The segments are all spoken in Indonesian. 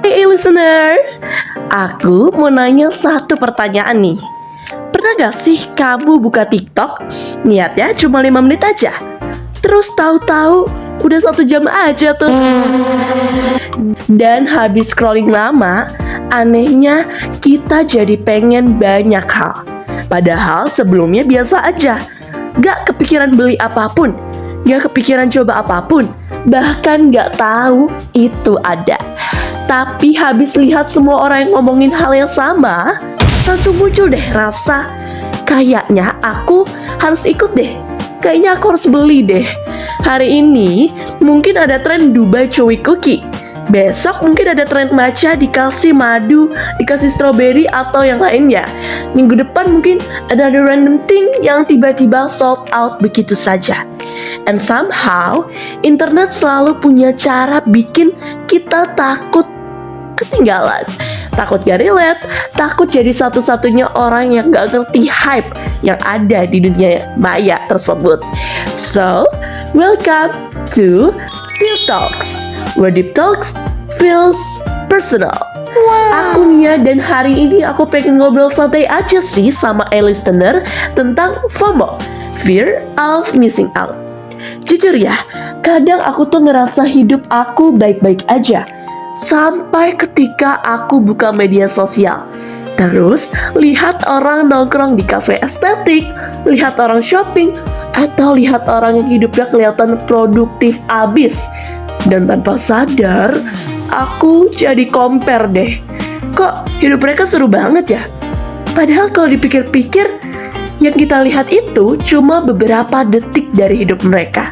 Hey listener, aku mau nanya satu pertanyaan nih. Pernah gak sih kamu buka TikTok, niatnya cuma 5 menit aja, terus tahu-tahu udah 1 jam aja tuh. Dan habis scrolling lama, anehnya kita jadi pengen banyak hal. Padahal sebelumnya biasa aja, gak kepikiran beli apapun, gak kepikiran coba apapun, bahkan gak tahu itu ada. Tapi habis lihat semua orang yang ngomongin hal yang sama, langsung muncul deh rasa, kayaknya aku harus ikut deh. Kayaknya aku harus beli deh. Hari ini mungkin ada tren Dubai Chewy Cookie. Besok mungkin ada tren matcha dikasih madu, dikasih strawberry atau yang lainnya. Minggu depan mungkin ada random thing yang tiba-tiba sold out begitu saja. And somehow, internet selalu punya cara bikin kita takut ketinggalan, takut gak relate, takut jadi satu-satunya orang yang gak ngerti hype yang ada di dunia maya tersebut. So, welcome to Deep Talks, where Deep Talks feels personal. Aku Nia, dan hari ini aku pengen ngobrol santai aja sih sama listener tentang FOMO, Fear of Missing Out. Jujur ya, kadang aku tuh ngerasa hidup aku baik-baik aja, sampai ketika aku buka media sosial, terus lihat orang nongkrong di kafe estetik, lihat orang shopping, atau lihat orang yang hidupnya kelihatan produktif abis. Dan tanpa sadar, aku jadi compare deh. Kok hidup mereka seru banget ya? Padahal kalau dipikir-pikir, yang kita lihat itu cuma beberapa detik dari hidup mereka.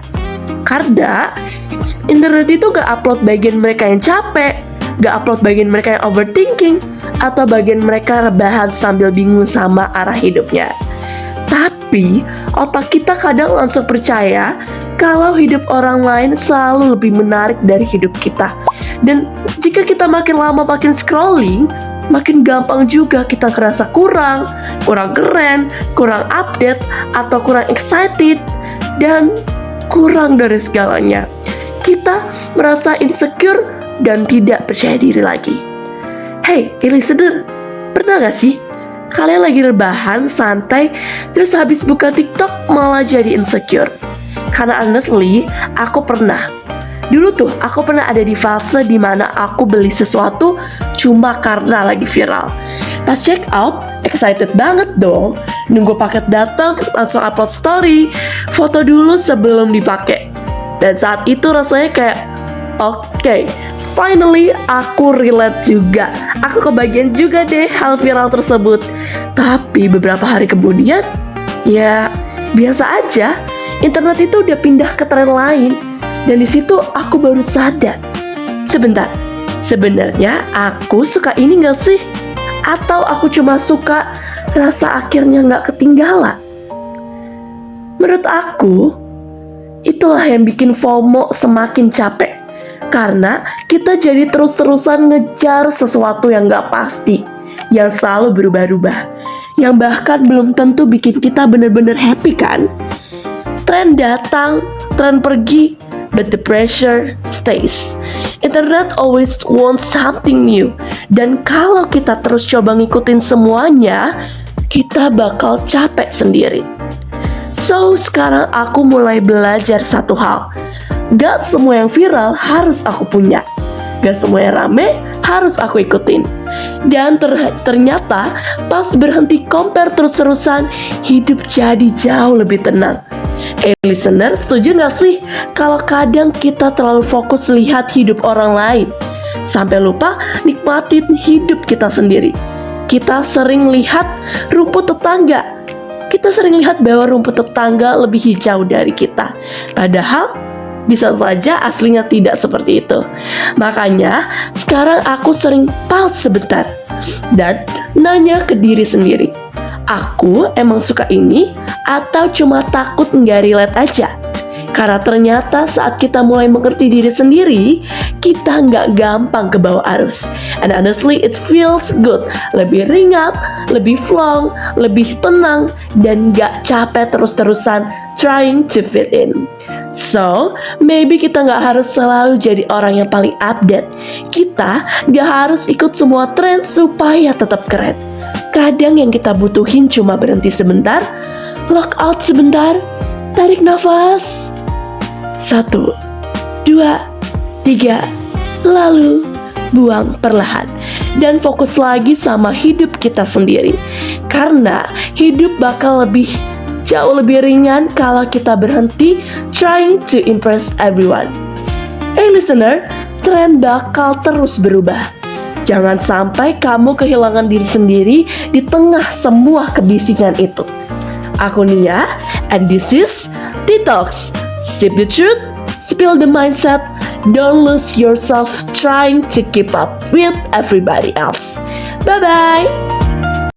Karena internet itu gak upload bagian mereka yang capek, gak upload bagian mereka yang overthinking, atau bagian mereka rebahan sambil bingung sama arah hidupnya. Tapi otak kita kadang langsung percaya kalau hidup orang lain selalu lebih menarik dari hidup kita. Dan jika kita makin lama makin scrolling, makin gampang juga kita ngerasa kurang keren, kurang update, atau kurang excited, dan kurang dari segalanya. Kita merasa insecure dan tidak percaya diri lagi. Hey, listener, pernah gak sih kalian lagi rebahan, santai, terus habis buka TikTok malah jadi insecure? Karena honestly, aku pernah. Dulu tuh, aku pernah ada di fase dimana aku beli sesuatu cuma karena lagi viral. Pas check out, excited banget dong. Nunggu paket datang, langsung upload story, foto dulu sebelum dipakai. Dan saat itu rasanya kayak, oke, finally aku relate juga. Aku kebagian juga deh hal viral tersebut. Tapi beberapa hari kemudian, ya biasa aja. Internet itu udah pindah ke tren lain. Dan di situ aku baru sadar, sebentar, sebenarnya aku suka ini gak sih? Atau aku cuma suka rasa akhirnya gak ketinggalan? Menurut aku, itulah yang bikin FOMO semakin capek. Karena kita jadi terus-terusan ngejar sesuatu yang gak pasti, yang selalu berubah-ubah, yang bahkan belum tentu bikin kita bener-bener happy kan? Tren datang, tren pergi, but the pressure stays. Internet always wants something new. Dan kalau kita terus coba ngikutin semuanya, kita bakal capek sendiri. So, sekarang aku mulai belajar satu hal. Gak semua yang viral harus aku punya. Gak semua yang rame harus aku ikutin. Dan ternyata pas berhenti compare terus-terusan, hidup jadi jauh lebih tenang. Hey listener, setuju gak sih kalau kadang kita terlalu fokus lihat hidup orang lain sampai lupa nikmatin hidup kita sendiri? Kita sering lihat rumput tetangga, kita sering lihat bahwa rumput tetangga lebih hijau dari kita, padahal bisa saja aslinya tidak seperti itu. Makanya sekarang aku sering pause sebentar dan nanya ke diri sendiri, aku emang suka ini atau cuma takut nggak relate aja? Karena ternyata saat kita mulai mengerti diri sendiri, kita nggak gampang ke bawah arus. And honestly, it feels good. Lebih ringan, lebih flong, lebih tenang, dan nggak capek terus-terusan trying to fit in. So, maybe kita nggak harus selalu jadi orang yang paling update. Kita nggak harus ikut semua tren supaya tetap keren. Kadang yang kita butuhin cuma berhenti sebentar, lock out sebentar, tarik nafas. 1, 2, 3, lalu buang perlahan. Dan fokus lagi sama hidup kita sendiri. Karena hidup bakal jauh lebih ringan kalau kita berhenti trying to impress everyone. Hey listener, tren bakal terus berubah. Jangan sampai kamu kehilangan diri sendiri di tengah semua kebisikan itu. Aku Nia, and this is T-Talks. Sip the truth, spill the mindset, don't lose yourself trying to keep up with everybody else. Bye-bye!